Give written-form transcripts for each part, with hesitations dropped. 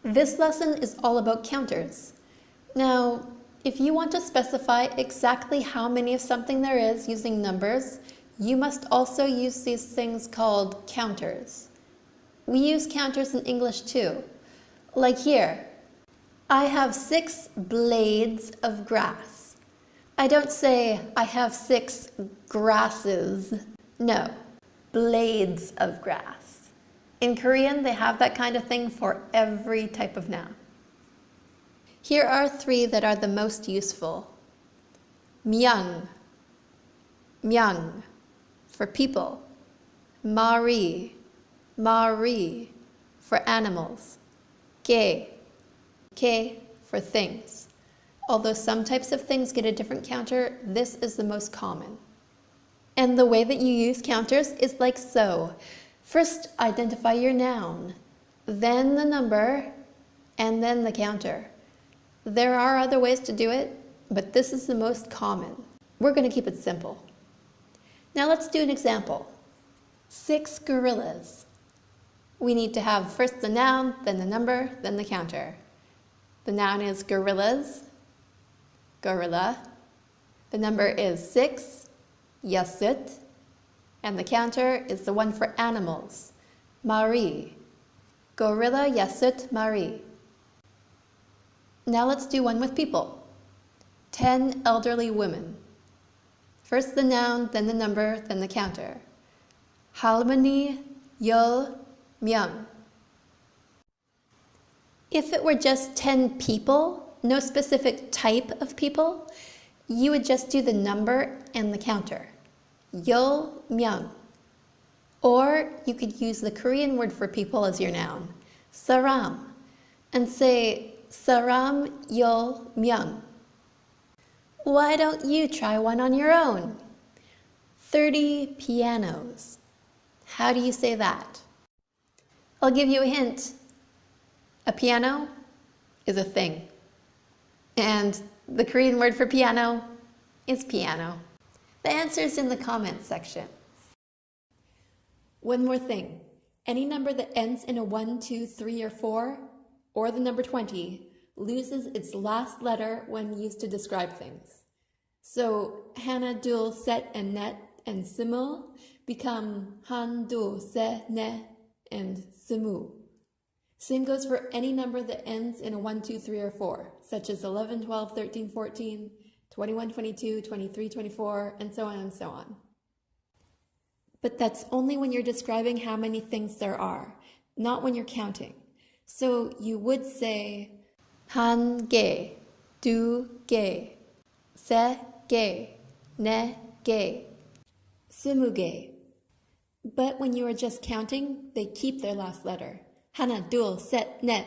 This lesson is all about counters. Now, if you want to specify exactly how many of something there is using numbers, you must also use these things called counters. We use counters in English too. Like here, I have 6 blades of grass. I don't say I have 6 grasses. No, blades of grass. In Korean, they have that kind of thing for every type of noun. Here are 3 that are the most useful. Myung, myung, for people. Mari, mari, for animals. Ge, ge, for things. Although some types of things get a different counter, this is the most common. And the way that you use counters is like so. First, identify your noun, then the number, and then the counter. There are other ways to do it, but this is the most common. We're going to keep it simple. Now let's do an example. 6 gorillas. We need to have first the noun, then the number, then the counter. The noun is gorillas, gorilla. The number is 6, yasut. And the counter is the one for animals, mari. Gorilla, yasut, mari. Now let's do one with people. 10 elderly women. First the noun, then the number, then the counter. 할머니, 열 명. If it were just 10 people, no specific type of people, you would just do the number and the counter. 열 명. Or you could use the Korean word for people as your noun, 사람, and say 사람 열 명. Why don't you try one on your own? 30 pianos. How do you say that? I'll give you a hint. A piano is a thing. And the Korean word for piano is piano. The answer is in the comments section. One more thing. Any number that ends in a 1, 2, 3, or 4, or the number 20, loses its last letter when used to describe things. So hana, dul, set, and net, and simul become han, dul, se, ne, and simu. Same goes for any number that ends in a 1, 2, 3, or 4, such as 11, 12, 13, 14, 21, 22, 23, 24, and so on and so on. But that's only when you're describing how many things there are, not when you're counting. So you would say 한 개, 두 개, 세 개, 네 개, 스무 개. But when you are just counting, they keep their last letter. 하나, 둘, 셋, 넷,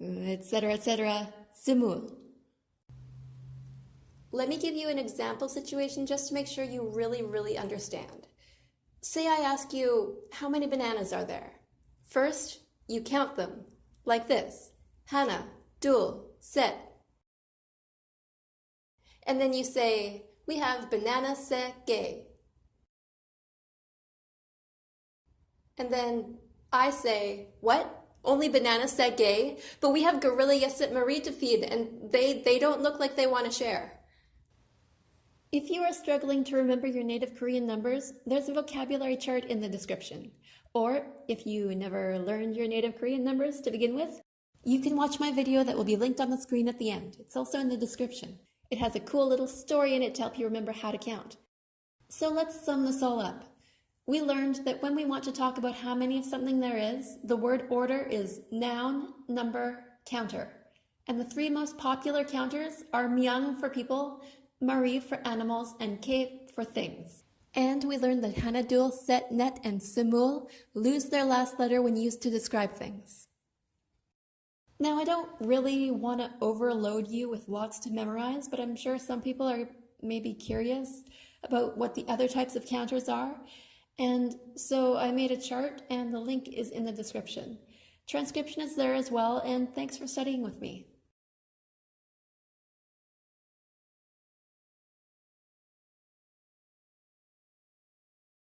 etc., 스물. Let me give you an example situation just to make sure you really understand. Say I ask you, how many bananas are there? First, you count them, like this. 하나, 둘, 셋. And then you say, we have banana 세 개. And then I say, what? Only banana 세 개? But we have gorilla Yasit Marie to feed, and they don't look like they want to share. If you are struggling to remember your native Korean numbers, there's a vocabulary chart in the description. Or, if you never learned your native Korean numbers to begin with, you can watch my video that will be linked on the screen at the end. It's also in the description. It has a cool little story in it to help you remember how to count. So let's sum this all up. We learned that when we want to talk about how many of something there is, the word order is noun, number, counter. And the 3 most popular counters are myung for people, mari for animals, and ke for things. And we learned that hana, dul, set, net, and simul lose their last letter when used to describe things. Now, I don't really want to overload you with lots to memorize, but I'm sure some people are maybe curious about what the other types of counters are. And so I made a chart, and the link is in the description. Transcription is there as well, and thanks for studying with me.